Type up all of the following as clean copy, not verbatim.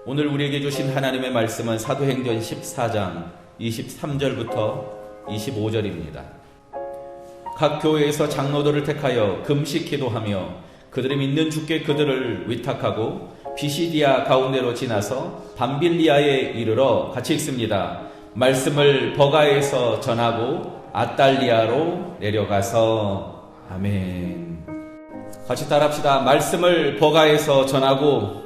오늘 우리에게 주신 하나님의 말씀은 사도행전 14장 23절부터 25절입니다. 각 교회에서 장로들을 택하여 금식 기도하며 그들이 믿는 주께 그들을 위탁하고 비시디아 가운데로 지나서 밤빌리아에 이르러 같이 읽습니다. 말씀을 버가에서 전하고 아달리아로 내려가서 아멘. 같이 따라합시다. 말씀을 버가에서 전하고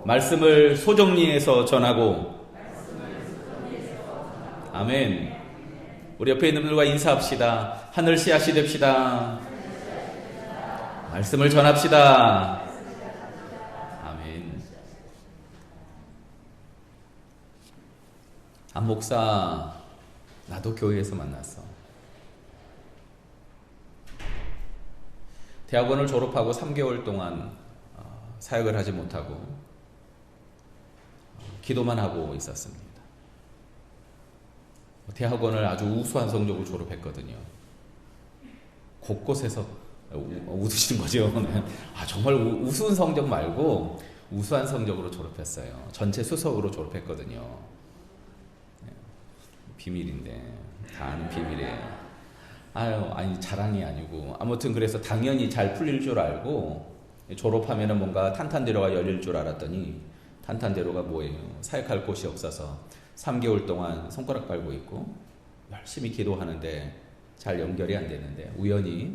말씀을 소정리에서 전하고 아멘. 우리 옆에 있는 분들과 인사합시다. 하늘 씨앗이 됩시다. 말씀을 전합시다. 아멘. 안 목사, 나도 교회에서 만났어. 대학원을 졸업하고 3개월 동안 사역을 하지 못하고 기도만 하고 있었습니다. 대학원을 아주 우수한 성적으로 졸업했거든요. 곳곳에서 웃으시는 거죠. 정말 우스운 성적 말고 우수한 성적으로 졸업했어요. 전체 수석으로 졸업했거든요. 비밀인데 다 아는 비밀이에요. 아니 자랑이 아니고 아무튼 그래서 당연히 잘 풀릴 줄 알고 졸업하면은 뭔가 탄탄대로가 열릴 줄 알았더니 탄탄대로가 뭐예요? 사역할 곳이 없어서 3개월 동안 손가락 빨고 있고 열심히 기도하는데 잘 연결이 안 되는데 우연히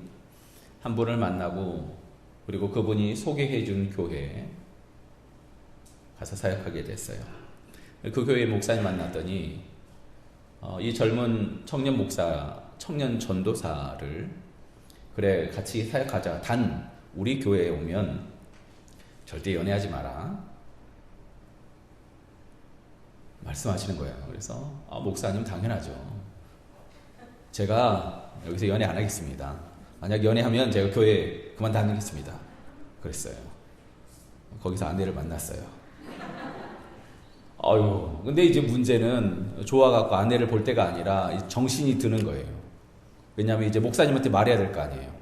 한 분을 만나고 그리고 그분이 소개해 준 교회에 가서 사역하게 됐어요. 그 교회 목사님 만났더니 이 젊은 청년 목사, 청년 전도사를 그래 같이 사역하자. 단 우리 교회에 오면 절대 연애하지 마라. 말씀하시는 거예요. 그래서 목사님 당연하죠. 제가 여기서 연애 안 하겠습니다. 만약 연애하면 제가 교회 그만 다니겠습니다. 그랬어요. 거기서 아내를 만났어요. 근데 이제 문제는 좋아갖고 아내를 볼 때가 아니라 정신이 드는 거예요. 왜냐하면 이제 목사님한테 말해야 될 거 아니에요.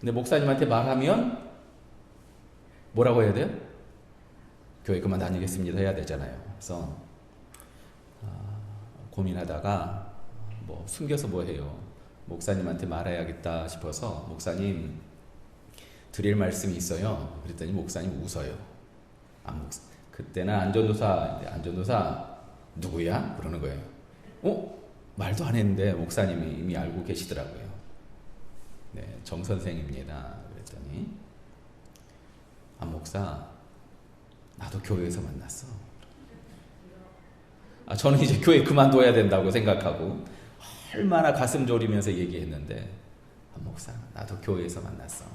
근데 목사님한테 말하면 뭐라고 해야 돼요? 교회 그만 다니겠습니다 해야 되잖아요. 그래서 고민하다가 숨겨서 뭐 해요. 목사님한테 말해야겠다 싶어서 목사님 드릴 말씀이 있어요. 그랬더니 목사님 웃어요. 그때는 안전도사 누구야? 그러는 거예요. 말도 안 했는데 목사님이 이미 알고 계시더라고요. 네, 정 선생입니다. 그랬더니 안 목사 나도 교회에서 만났어. 저는 이제 교회 그만둬야 된다고 생각하고 얼마나 가슴 졸이면서 얘기했는데 안 목사 나도 교회에서 만났어.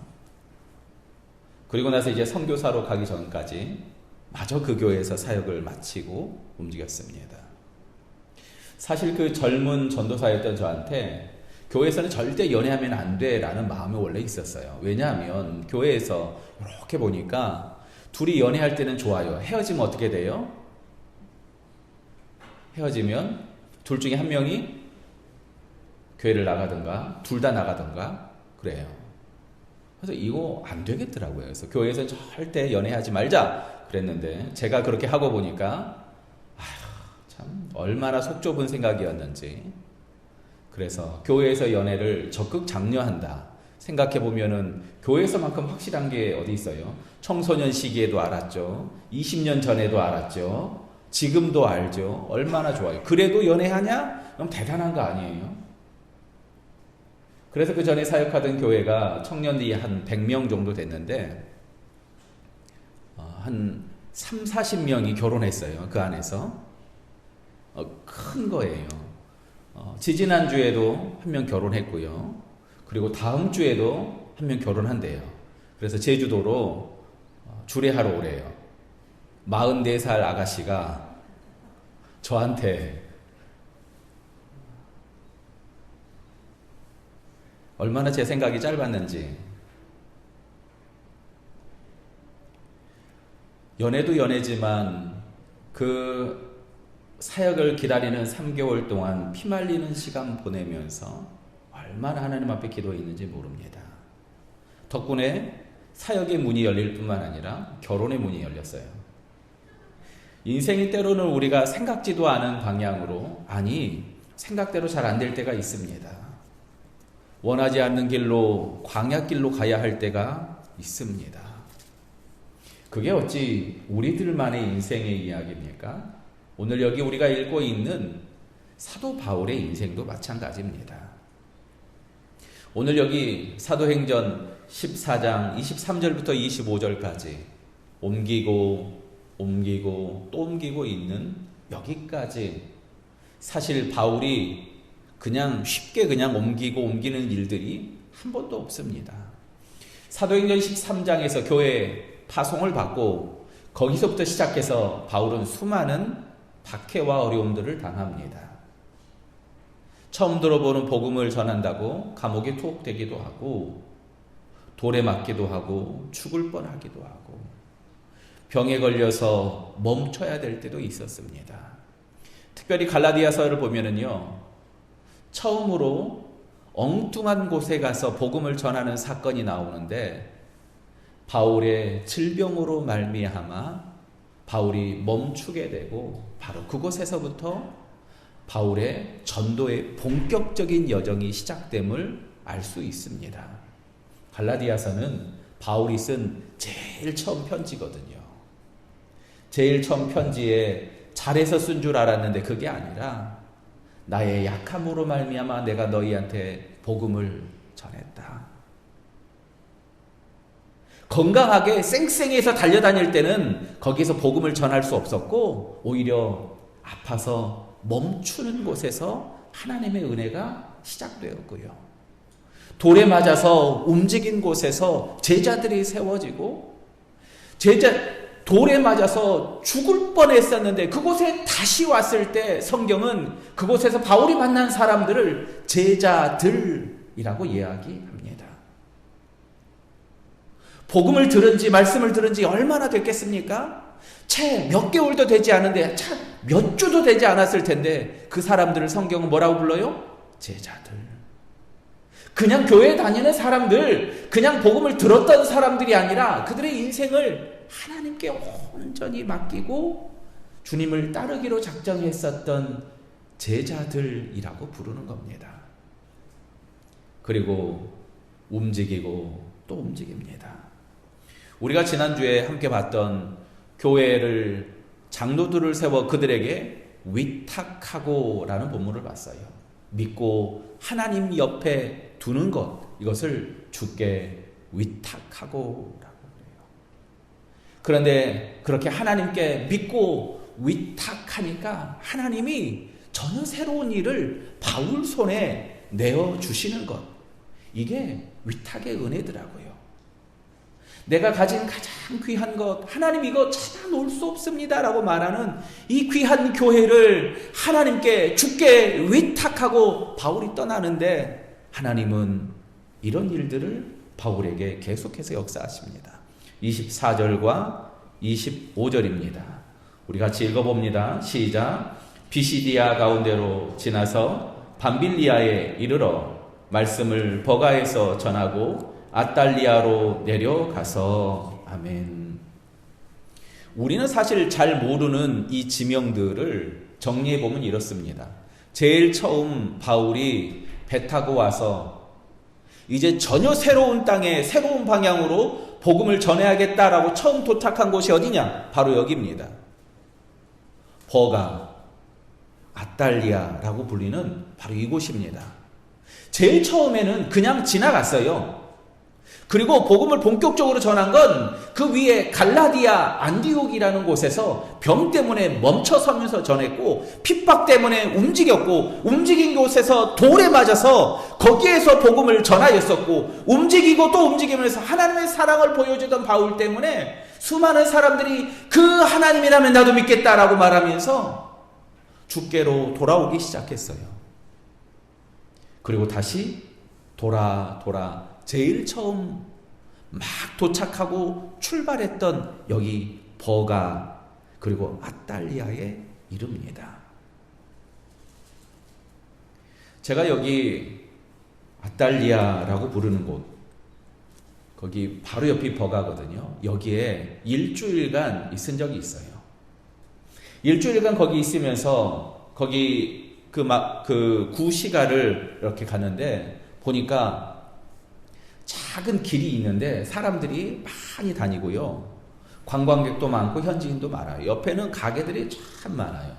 그리고 나서 이제 선교사로 가기 전까지 마저 그 교회에서 사역을 마치고 움직였습니다. 사실 그 젊은 전도사였던 저한테 교회에서는 절대 연애하면 안 돼라는 마음이 원래 있었어요. 왜냐하면 교회에서 이렇게 보니까 둘이 연애할 때는 좋아요. 헤어지면 어떻게 돼요? 헤어지면 둘 중에 한 명이 교회를 나가든가 둘 다 나가든가 그래요. 그래서 이거 안 되겠더라고요. 그래서 교회에서 절대 연애하지 말자 그랬는데 제가 그렇게 하고 보니까 참 얼마나 속 좁은 생각이었는지. 그래서 교회에서 연애를 적극 장려한다 생각해보면은 교회에서만큼 확실한 게 어디 있어요? 청소년 시기에도 알았죠. 20년 전에도 알았죠. 지금도 알죠. 얼마나 좋아요. 그래도 연애하냐? 그럼 대단한 거 아니에요? 그래서 그 전에 사역하던 교회가 청년들이 한 100명 정도 됐는데 한 3, 40명이 결혼했어요. 그 안에서. 큰 거예요. 지지난주에도 한 명 결혼했고요. 그리고 다음 주에도 한 명 결혼한대요. 그래서 제주도로 주례하러 오래요. 44살 아가씨가 저한테 얼마나 제 생각이 짧았는지 연애도 연애지만 그 사역을 기다리는 3개월 동안 피말리는 시간 보내면서 얼마나 하나님 앞에 기도했는지 모릅니다. 덕분에 사역의 문이 열릴 뿐만 아니라 결혼의 문이 열렸어요. 인생이 때로는 우리가 생각지도 않은 방향으로, 아니 생각대로 잘 안 될 때가 있습니다. 원하지 않는 길로, 광야길로 가야 할 때가 있습니다. 그게 어찌 우리들만의 인생의 이야기입니까? 오늘 여기 우리가 읽고 있는 사도 바울의 인생도 마찬가지입니다. 오늘 여기 사도행전 14장 23절부터 25절까지 옮기고 또 옮기고 있는 여기까지, 사실 바울이 그냥 쉽게 그냥 옮기는 일들이 한 번도 없습니다. 사도행전 13장에서 교회 파송을 받고 거기서부터 시작해서 바울은 수많은 박해와 어려움들을 당합니다. 처음 들어보는 복음을 전한다고 감옥에 투옥되기도 하고, 돌에 맞기도 하고, 죽을 뻔하기도 하고, 병에 걸려서 멈춰야 될 때도 있었습니다. 특별히 갈라디아서를 보면은요, 처음으로 엉뚱한 곳에 가서 복음을 전하는 사건이 나오는데, 바울의 질병으로 말미암아 바울이 멈추게 되고, 바로 그곳에서부터 바울의 전도의 본격적인 여정이 시작됨을 알 수 있습니다. 갈라디아서는 바울이 쓴 제일 처음 편지거든요. 제일 처음 편지에 잘해서 쓴 줄 알았는데 그게 아니라, 나의 약함으로 말미암아 내가 너희한테 복음을 전했다. 건강하게 쌩쌩해서 달려다닐 때는 거기서 복음을 전할 수 없었고, 오히려 아파서 멈추는 곳에서 하나님의 은혜가 시작되었고요. 돌에 맞아서 움직인 곳에서 제자들이 세워지고, 돌에 맞아서 죽을 뻔했었는데 그곳에 다시 왔을 때 성경은 그곳에서 바울이 만난 사람들을 제자들이라고 이야기합니다. 복음을 들은 지, 말씀을 들은 지 얼마나 됐겠습니까? 채 몇 개월도 되지 않은데, 참 몇 주도 되지 않았을 텐데 그 사람들을 성경은 뭐라고 불러요? 제자들. 그냥 교회 다니는 사람들, 그냥 복음을 들었던 사람들이 아니라 그들의 인생을 하나님께 온전히 맡기고 주님을 따르기로 작정했었던 제자들이라고 부르는 겁니다. 그리고 움직이고 또 움직입니다. 우리가 지난주에 함께 봤던 교회를, 장로들을 세워 그들에게 위탁하고 라는 본문을 봤어요. 믿고 하나님 옆에 두는 것, 이것을 주께 위탁하고 라고 해요. 그런데 그렇게 하나님께 믿고 위탁하니까 하나님이 전혀 새로운 일을 바울 손에 내어주시는 것, 이게 위탁의 은혜더라고요. 내가 가진 가장 귀한 것, 하나님 이거 찾아 놓을 수 없습니다 라고 말하는 이 귀한 교회를 하나님께, 주께 위탁하고 바울이 떠나는데, 하나님은 이런 일들을 바울에게 계속해서 역사하십니다. 24절과 25절입니다. 우리 같이 읽어봅니다. 시작. 비시디아 가운데로 지나서 밤빌리아에 이르러 말씀을 버가에서 전하고 아달리아로 내려가서. 아멘. 우리는 사실 잘 모르는 이 지명들을 정리해보면 이렇습니다. 제일 처음 바울이 배 타고 와서 이제 전혀 새로운 땅에 새로운 방향으로 복음을 전해야겠다라고 처음 도착한 곳이 어디냐? 바로 여기입니다. 버가, 아달리아라고 불리는 바로 이곳입니다. 제일 처음에는 그냥 지나갔어요. 그리고 복음을 본격적으로 전한 건 그 위에 갈라디아 안디옥이라는 곳에서 병 때문에 멈춰서면서 전했고, 핍박 때문에 움직였고, 움직인 곳에서 돌에 맞아서 거기에서 복음을 전하였었고, 움직이고 또 움직이면서 하나님의 사랑을 보여주던 바울 때문에 수많은 사람들이 그 하나님이라면 나도 믿겠다라고 말하면서 주께로 돌아오기 시작했어요. 그리고 다시 돌아 제일 처음 막 도착하고 출발했던 여기 버가, 그리고 아달리아에 이릅니다. 제가 여기 아달리아라고 부르는 곳, 거기 바로 옆이 버가거든요. 여기에 일주일간 있은 적이 있어요. 일주일간 거기 있으면서 거기 그 구시가를 이렇게 가는데 보니까 작은 길이 있는데 사람들이 많이 다니고요. 관광객도 많고 현지인도 많아요. 옆에는 가게들이 참 많아요.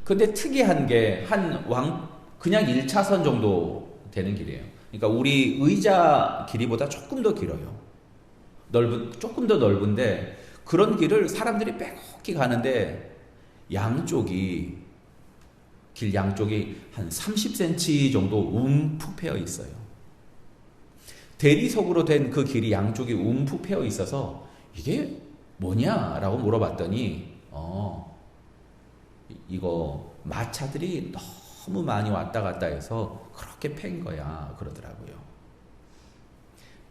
근데 특이한 게 그냥 1차선 정도 되는 길이에요. 그러니까 우리 의자 길이보다 조금 더 길어요. 조금 더 넓은데 그런 길을 사람들이 빼곡히 가는데 길 양쪽이 한 30cm 정도 움푹 패여 있어요. 대리석으로 된 그 길이 양쪽이 움푹 패여 있어서 이게 뭐냐라고 물어봤더니 이거 마차들이 너무 많이 왔다 갔다 해서 그렇게 팬 거야 그러더라고요.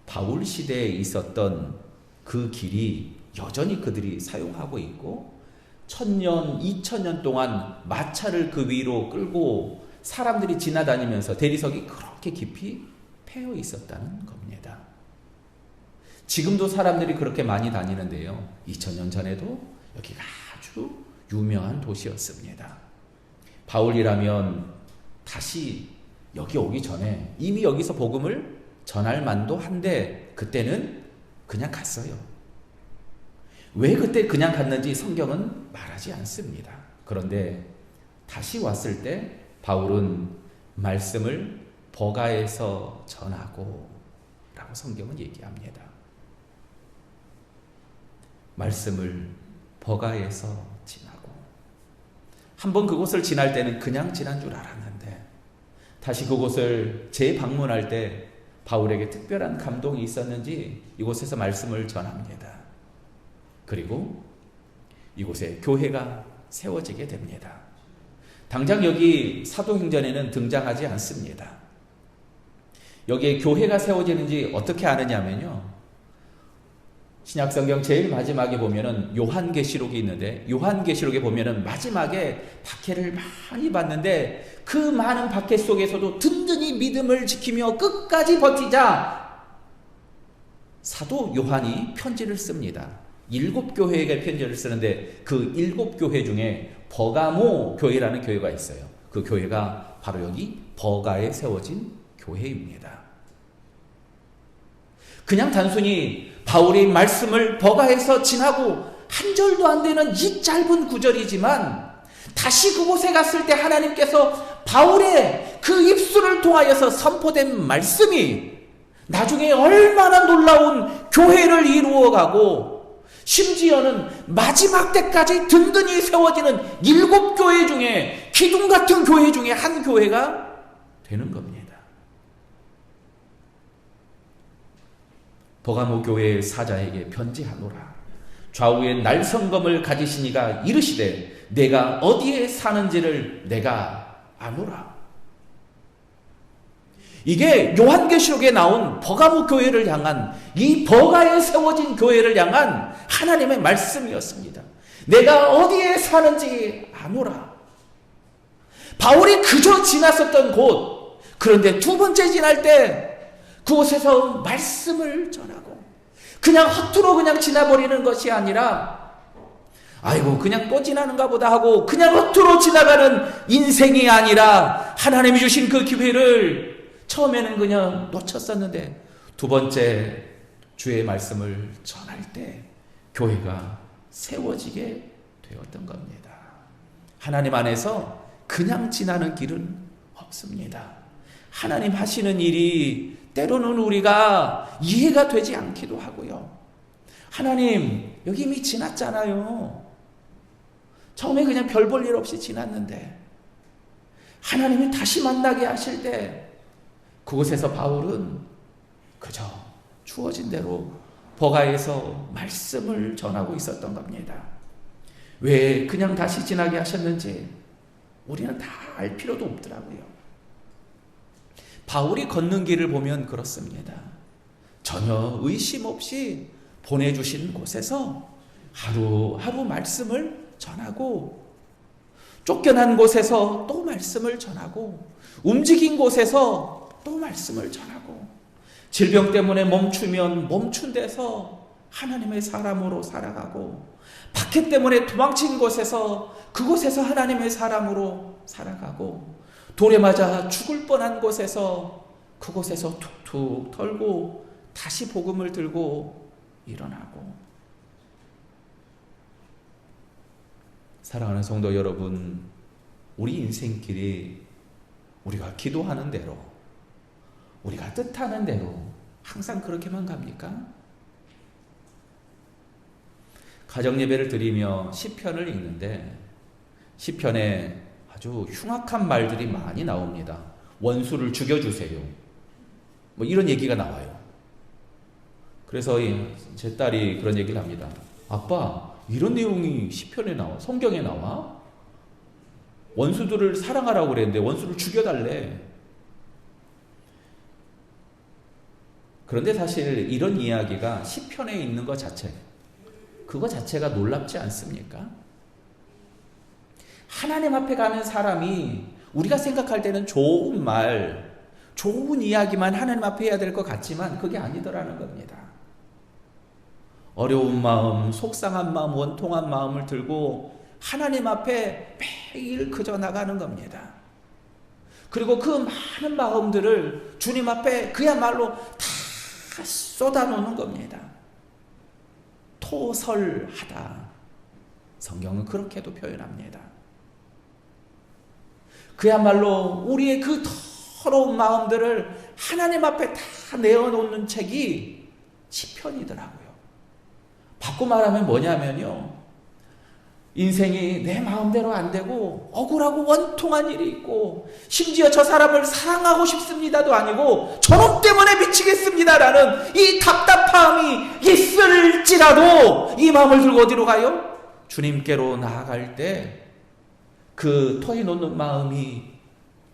바울 시대에 있었던 그 길이 여전히 그들이 사용하고 있고 1000년, 2000년 동안 마차를 그 위로 끌고 사람들이 지나다니면서 대리석이 그렇게 깊이 패여 있었다는 겁니다. 지금도 사람들이 그렇게 많이 다니는데요. 2000년 전에도 여기가 아주 유명한 도시였습니다. 바울이라면 다시 여기 오기 전에 이미 여기서 복음을 전할 만도 한데 그때는 그냥 갔어요. 왜 그때 그냥 갔는지 성경은 말하지 않습니다. 그런데 다시 왔을 때 바울은 말씀을 버가에서 전하고 라고 성경은 얘기합니다. 말씀을 버가에서 지나고 한번 그곳을 지날 때는 그냥 지난 줄 알았는데 다시 그곳을 재방문할 때 바울에게 특별한 감동이 있었는지 이곳에서 말씀을 전합니다. 그리고 이곳에 교회가 세워지게 됩니다. 당장 여기 사도행전에는 등장하지 않습니다. 여기에 교회가 세워지는지 어떻게 아느냐면요. 신약성경 제일 마지막에 보면은 요한계시록이 있는데 요한계시록에 보면은 마지막에 박해를 많이 받는데 그 많은 박해 속에서도 든든히 믿음을 지키며 끝까지 버티자 사도 요한이 편지를 씁니다. 7교회에게 편지를 쓰는데 그 7교회 중에 버가모 교회라는 교회가 있어요. 그 교회가 바로 여기 버가에 세워진 교회입니다. 그냥 단순히 바울이 말씀을 버가에서 지나고 한 절도 안 되는 이 짧은 구절이지만 다시 그곳에 갔을 때 하나님께서 바울의 그 입술을 통하여서 선포된 말씀이 나중에 얼마나 놀라운 교회를 이루어가고 심지어는 마지막 때까지 든든히 세워지는 7교회 중에 기둥 같은 교회 중에 한 교회가 되는 겁니다. 버가모 교회의 사자에게 편지하노라. 좌우에 날성검을 가지시니가 이르시되 내가 어디에 사는지를 내가 아노라. 이게 요한계시록에 나온 버가모 교회를 향한 이 버가에 세워진 교회를 향한 하나님의 말씀이었습니다. 내가 어디에 사는지 아노라. 바울이 그저 지났었던 곳, 그런데 두 번째 지날 때 그곳에서 말씀을 전하고 그냥 허투루 그냥 지나버리는 것이 아니라 아이고 그냥 또 지나는가 보다 하고 그냥 허투루 지나가는 인생이 아니라 하나님이 주신 그 기회를 처음에는 그냥 놓쳤었는데 두 번째 주의 말씀을 전할 때 교회가 세워지게 되었던 겁니다. 하나님 안에서 그냥 지나는 길은 없습니다. 하나님 하시는 일이 때로는 우리가 이해가 되지 않기도 하고요. 하나님 여기 이미 지났잖아요. 처음에 그냥 별 볼 일 없이 지났는데 하나님이 다시 만나게 하실 때 그곳에서 바울은 그저 주어진 대로 버가에서 말씀을 전하고 있었던 겁니다. 왜 그냥 다시 지나게 하셨는지 우리는 다 알 필요도 없더라고요. 바울이 걷는 길을 보면 그렇습니다. 전혀 의심 없이 보내주신 곳에서 하루하루 말씀을 전하고 쫓겨난 곳에서 또 말씀을 전하고 움직인 곳에서 또 말씀을 전하고 질병 때문에 멈추면 멈춘 데서 하나님의 사람으로 살아가고, 박해 때문에 도망친 곳에서 그곳에서 하나님의 사람으로 살아가고, 돌에 맞아 죽을 뻔한 곳에서 그곳에서 툭툭 털고 다시 복음을 들고 일어나고. 사랑하는 성도 여러분, 우리 인생길이 우리가 기도하는 대로, 우리가 뜻하는 대로 항상 그렇게만 갑니까? 가정예배를 드리며 시편을 읽는데 시편에 아주 흉악한 말들이 많이 나옵니다. 원수를 죽여주세요, 뭐 이런 얘기가 나와요. 그래서 제 딸이 그런 얘기를 합니다. 아빠, 이런 내용이 시편에 나와, 성경에 나와? 원수들을 사랑하라고 그랬는데 원수를 죽여달래. 그런데 사실 이런 이야기가 시편에 있는 것 자체, 그거 자체가 놀랍지 않습니까? 하나님 앞에 가는 사람이 우리가 생각할 때는 좋은 말, 좋은 이야기만 하나님 앞에 해야 될 것 같지만 그게 아니더라는 겁니다. 어려운 마음, 속상한 마음, 원통한 마음을 들고 하나님 앞에 매일 그저 나가는 겁니다. 그리고 그 많은 마음들을 주님 앞에 그야말로 다 쏟아놓는 겁니다. 토설하다. 성경은 그렇게도 표현합니다. 그야말로 우리의 그 더러운 마음들을 하나님 앞에 다 내어놓는 책이 시편이더라고요. 바꿔 말하면 뭐냐면요, 인생이 내 마음대로 안 되고 억울하고 원통한 일이 있고, 심지어 저 사람을 사랑하고 싶습니다도 아니고 저놈 때문에 미치겠습니다라는 이 답답함이 있을지라도 이 마음을 들고 어디로 가요? 주님께로 나아갈 때 그 토해놓는 마음이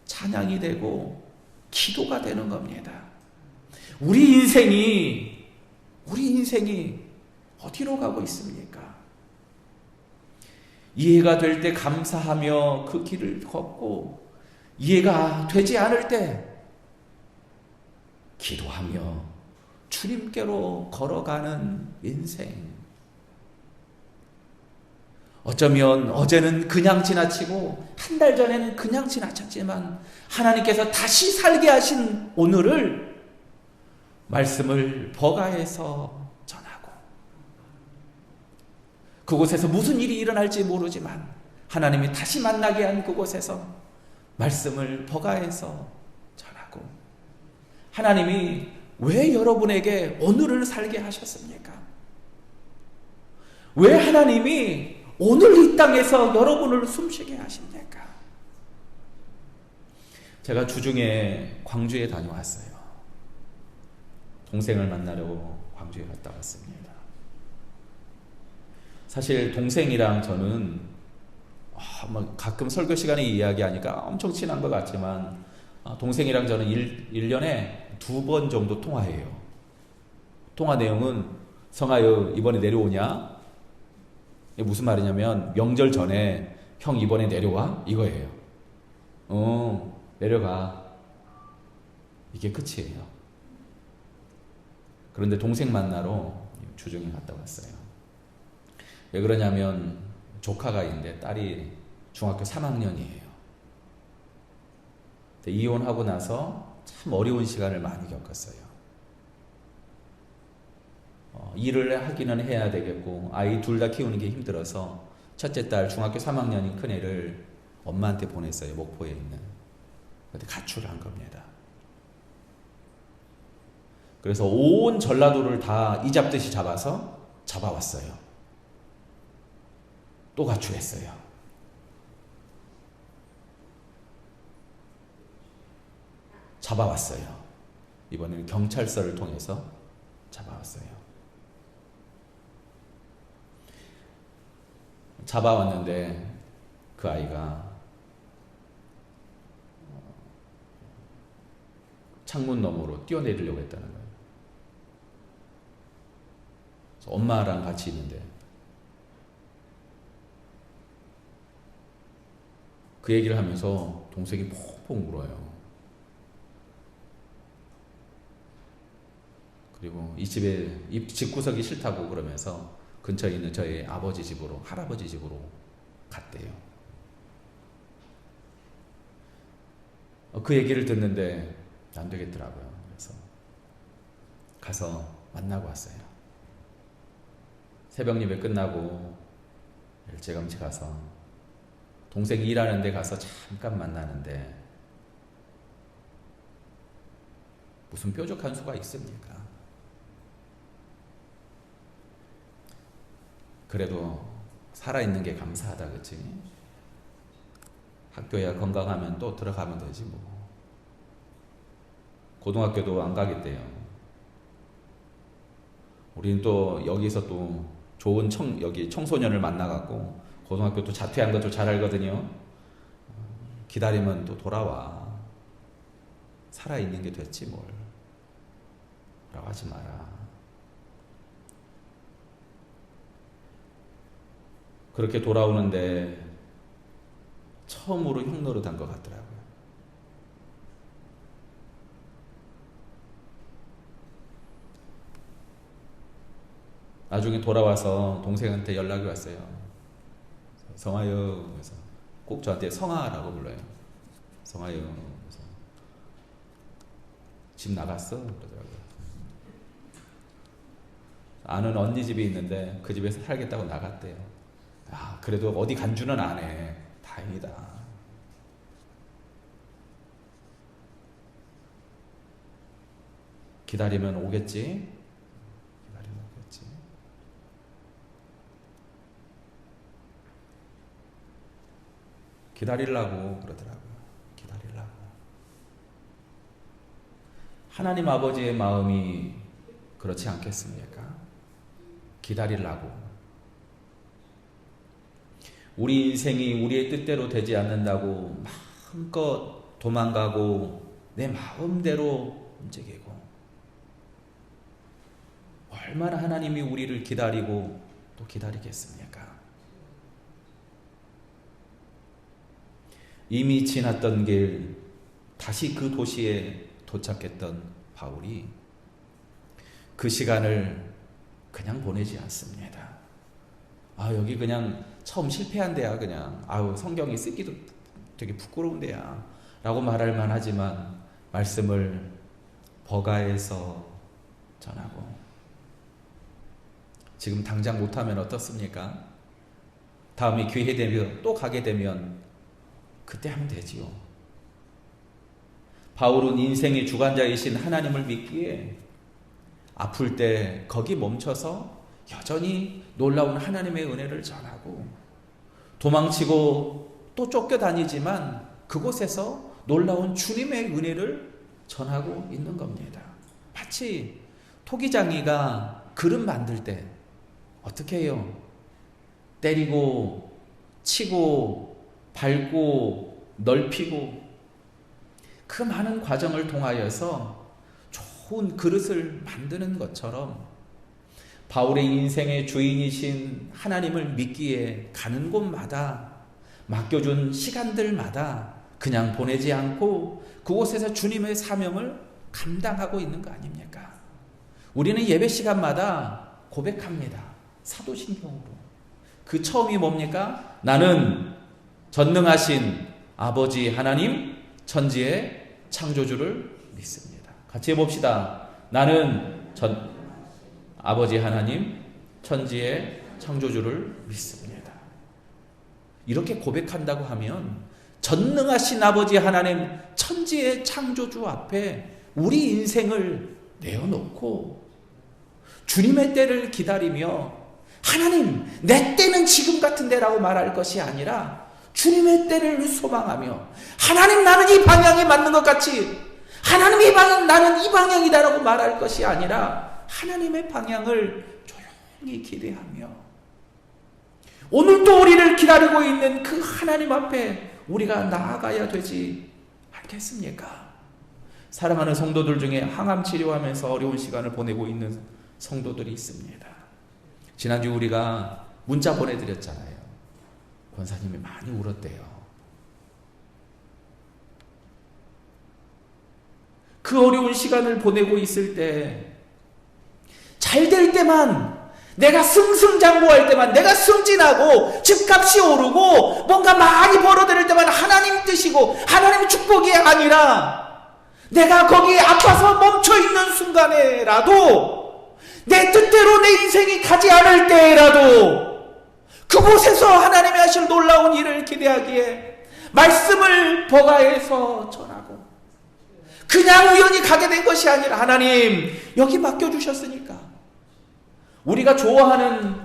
찬양이 되고 기도가 되는 겁니다. 우리 인생이 어디로 가고 있습니까? 이해가 될 때 감사하며 그 길을 걷고, 이해가 되지 않을 때 기도하며 주님께로 걸어가는 인생. 어쩌면 어제는 그냥 지나치고 한 달 전에는 그냥 지나쳤지만 하나님께서 다시 살게 하신 오늘을 말씀을 버가해서 전하고, 그곳에서 무슨 일이 일어날지 모르지만 하나님이 다시 만나게 한 그곳에서 말씀을 버가해서 전하고, 하나님이 왜 여러분에게 오늘을 살게 하셨습니까? 왜 하나님이 오늘 이 땅에서 여러분을 숨쉬게 하십니까? 제가 주중에 광주에 다녀왔어요. 동생을 만나려고 광주에 갔다 왔습니다. 사실 동생이랑 저는 가끔 설교 시간에 이야기하니까 엄청 친한 것 같지만, 동생이랑 저는 1년에 2번 정도 통화해요. 통화 내용은 성아유 이번에 내려오냐? 이게 무슨 말이냐면 명절 전에 형 이번에 내려와? 이거예요. 내려가. 이게 끝이에요. 그런데 동생 만나러 주중에 갔다 왔어요. 왜 그러냐면 조카가 있는데 딸이 중학교 3학년이에요. 이혼하고 나서 참 어려운 시간을 많이 겪었어요. 일을 하기는 해야 되겠고 아이 둘 다 키우는 게 힘들어서 첫째 딸 중학교 3학년인 큰애를 엄마한테 보냈어요. 목포에 있는. 근데 가출을 한 겁니다. 그래서 온 전라도를 다 이잡듯이 잡아왔어요. 또 가출했어요. 잡아왔어요. 이번에는 경찰서를 통해서 잡아왔어요. 잡아왔는데 그 아이가 창문 너머로 뛰어내리려고 했다는 거예요. 그래서 엄마랑 같이 있는데 그 얘기를 하면서 동생이 폭폭 울어요. 그리고 이 집구석이 싫다고 그러면서 근처에 있는 저희 아버지 집으로, 할아버지 집으로 갔대요. 그 얘기를 듣는데 안 되겠더라고요. 그래서 가서 만나고 왔어요. 새벽 예배 끝나고 일찌감치 가서 동생이 일하는 데 가서 잠깐 만나는데 무슨 뾰족한 수가 있습니까? 그래도 살아있는 게 감사하다, 그치? 학교야 건강하면 또 들어가면 되지 뭐. 고등학교도 안 가겠대요. 우리는 또 여기서 또 좋은 여기 청소년을 만나갖고 고등학교 또 자퇴한 것도 잘 알거든요. 기다리면 또 돌아와. 살아있는 게 됐지 뭘. 라고 하지 마라. 그렇게 돌아오는데 처음으로 형 노릇한 것 같더라고요. 나중에 돌아와서 동생한테 연락이 왔어요. 성아요. 그래서 꼭 저한테 성아라고 불러요. 성아요. 그래서 집 나갔어? 그러더라고요. 아는 언니 집이 있는데 그 집에서 살겠다고 나갔대요. 아, 그래도 어디 간 줄은 안 해. 다행이다. 기다리면 오겠지? 기다리면 오겠지. 기다리려고 그러더라고요. 기다리려고. 하나님 아버지의 마음이 그렇지 않겠습니까? 기다리려고. 우리 인생이 우리의 뜻대로 되지 않는다고 마음껏 도망가고 내 마음대로 움직이고, 얼마나 하나님이 우리를 기다리고 또 기다리겠습니까? 이미 지났던 길, 다시 그 도시에 도착했던 바울이 그 시간을 그냥 보내지 않습니다. 아, 여기 그냥 처음 실패한 데야. 그냥 아우, 성경이 쓰기도 되게 부끄러운 데야 라고 말할 만하지만 말씀을 버가에서 전하고, 지금 당장 못하면 어떻습니까? 다음에 기회 되면 또 가게 되면 그때 하면 되지요. 바울은 인생의 주관자이신 하나님을 믿기에 아플 때 거기 멈춰서 여전히 놀라운 하나님의 은혜를 전하고, 도망치고 또 쫓겨다니지만 그곳에서 놀라운 주님의 은혜를 전하고 있는 겁니다. 마치 토기장이가 그릇 만들 때 어떻게 해요? 때리고 치고 밟고 넓히고 그 많은 과정을 통하여서 좋은 그릇을 만드는 것처럼 바울의 인생의 주인이신 하나님을 믿기에 가는 곳마다, 맡겨준 시간들마다 그냥 보내지 않고 그곳에서 주님의 사명을 감당하고 있는 거 아닙니까? 우리는 예배 시간마다 고백합니다. 사도신경으로. 그 처음이 뭡니까? 나는 전능하신 아버지 하나님, 천지의 창조주를 믿습니다. 같이 해봅시다. 나는 아버지 하나님, 천지의 창조주를 믿습니다. 이렇게 고백한다고 하면 전능하신 아버지 하나님, 천지의 창조주 앞에 우리 인생을 내어놓고 주님의 때를 기다리며, 하나님, 내 때는 지금 같은 데라고 말할 것이 아니라 주님의 때를 소망하며, 하나님, 나는 이 방향이 맞는 것 같이, 하나님, 이 방향, 나는 이 방향이다라고 말할 것이 아니라 하나님의 방향을 조용히 기대하며, 오늘도 우리를 기다리고 있는 그 하나님 앞에 우리가 나아가야 되지 않겠습니까? 사랑하는 성도들 중에 항암 치료하면서 어려운 시간을 보내고 있는 성도들이 있습니다. 지난주 우리가 문자 보내드렸잖아요. 권사님이 많이 울었대요. 그 어려운 시간을 보내고 있을 때 잘 될 때만, 내가 승승장구할 때만, 내가 승진하고 집값이 오르고 뭔가 많이 벌어들일 때만 하나님 뜻이고 하나님 축복이 아니라 내가 거기에 아파서 멈춰있는 순간에라도, 내 뜻대로 내 인생이 가지 않을 때라도 그곳에서 하나님이 하실 놀라운 일을 기대하기에 말씀을 버가에서 전하고, 그냥 우연히 가게 된 것이 아니라 하나님 여기 맡겨주셨으니까. 우리가 좋아하는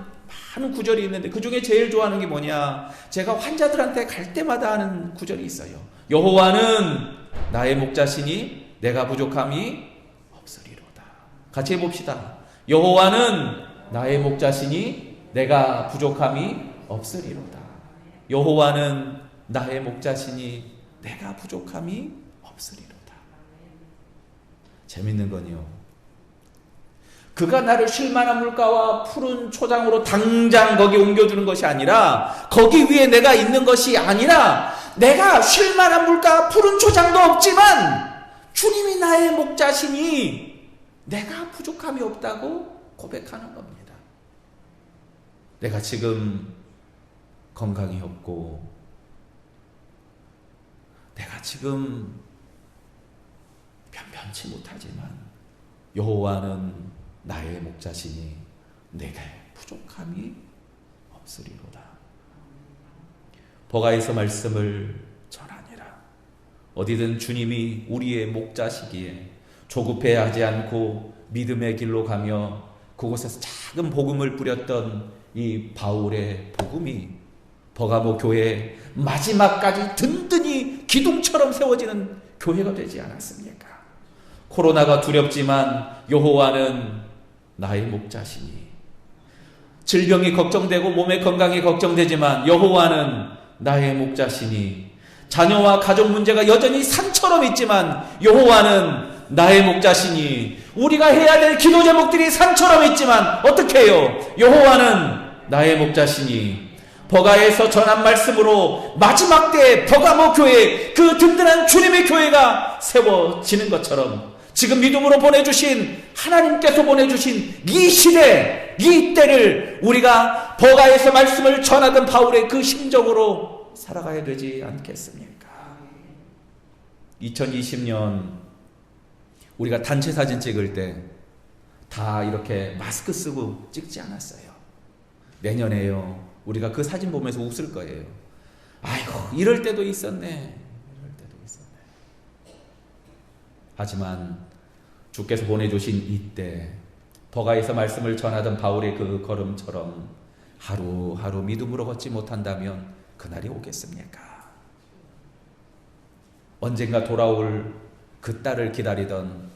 많은 구절이 있는데 그 중에 제일 좋아하는 게 뭐냐, 제가 환자들한테 갈 때마다 하는 구절이 있어요. 여호와는 나의 목자시니 내가 부족함이 없으리로다. 같이 해봅시다. 여호와는 나의 목자시니 내가 부족함이 없으리로다. 여호와는 나의 목자시니 내가 부족함이 없으리로다. 재밌는 건요, 그가 나를 쉴만한 물가와 푸른 초장으로 당장 거기 옮겨주는 것이 아니라, 거기 위에 내가 있는 것이 아니라, 내가 쉴만한 물가 푸른 초장도 없지만 주님이 나의 목자시니 내가 부족함이 없다고 고백하는 겁니다. 내가 지금 건강이 없고, 내가 지금 변변치 못하지만 여호와는 나의 목자시니 내게 부족함이 없으리로다. 버가에서 말씀을 전하니라. 어디든 주님이 우리의 목자시기에 조급해하지 않고 믿음의 길로 가며 그곳에서 작은 복음을 뿌렸던 이 바울의 복음이 버가모 교회 마지막까지 든든히 기둥처럼 세워지는 교회가 되지 않았습니까? 코로나가 두렵지만 여호와는 나의 목자시니, 질병이 걱정되고 몸의 건강이 걱정되지만 여호와는 나의 목자시니, 자녀와 가족 문제가 여전히 산처럼 있지만 여호와는 나의 목자시니, 우리가 해야 될 기도 제목들이 산처럼 있지만 어떻게 해요? 여호와는 나의 목자시니. 버가에서 전한 말씀으로 마지막 때 버가모 교회, 그 든든한 주님의 교회가 세워지는 것처럼 지금 믿음으로 보내주신, 하나님께서 보내주신 이 시대, 이 때를 우리가 버가에서 말씀을 전하던 바울의 그 심정으로 살아가야 되지 않겠습니까? 2020년 우리가 단체 사진 찍을 때 다 이렇게 마스크 쓰고 찍지 않았어요. 내년에요, 우리가 그 사진 보면서 웃을 거예요. 아이고, 이럴 때도 있었네. 이럴 때도 있었네. 하지만 주께서 보내주신 이때, 버가에서 말씀을 전하던 바울의 그 걸음처럼 하루하루 믿음으로 걷지 못한다면 그날이 오겠습니까? 언젠가 돌아올 그 딸을 기다리던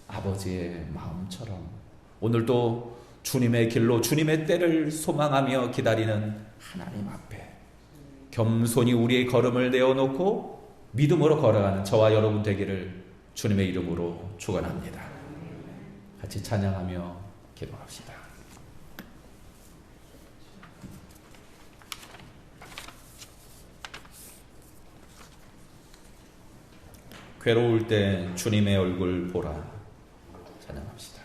아버지의 마음처럼 오늘도 주님의 길로 주님의 때를 소망하며 기다리는 하나님 앞에 겸손히 우리의 걸음을 내어놓고 믿음으로 걸어가는 저와 여러분 되기를 주님의 이름으로 축원합니다. 같이 찬양하며 기도합시다. 괴로울 때 주님의 얼굴 보라. 찬양합시다.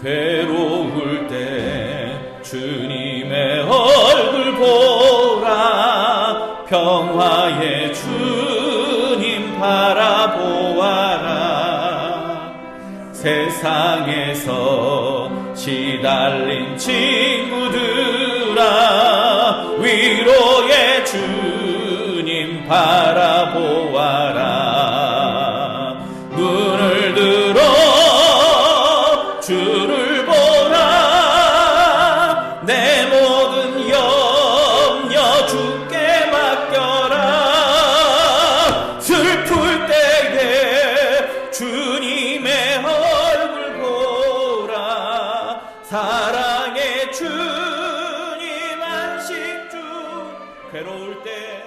괴로울 때 주님의 얼굴 보라. 평화의 주님 바라보아라. 세상에서 시달린 친구들아, 위로의 주님 바라보아라. 눈을 들어 주를 보라. 내 모든 염려 주께 맡겨라. 슬플 때에 주님의 얼굴 보라. 사랑의 주님 안식주. 괴로울 때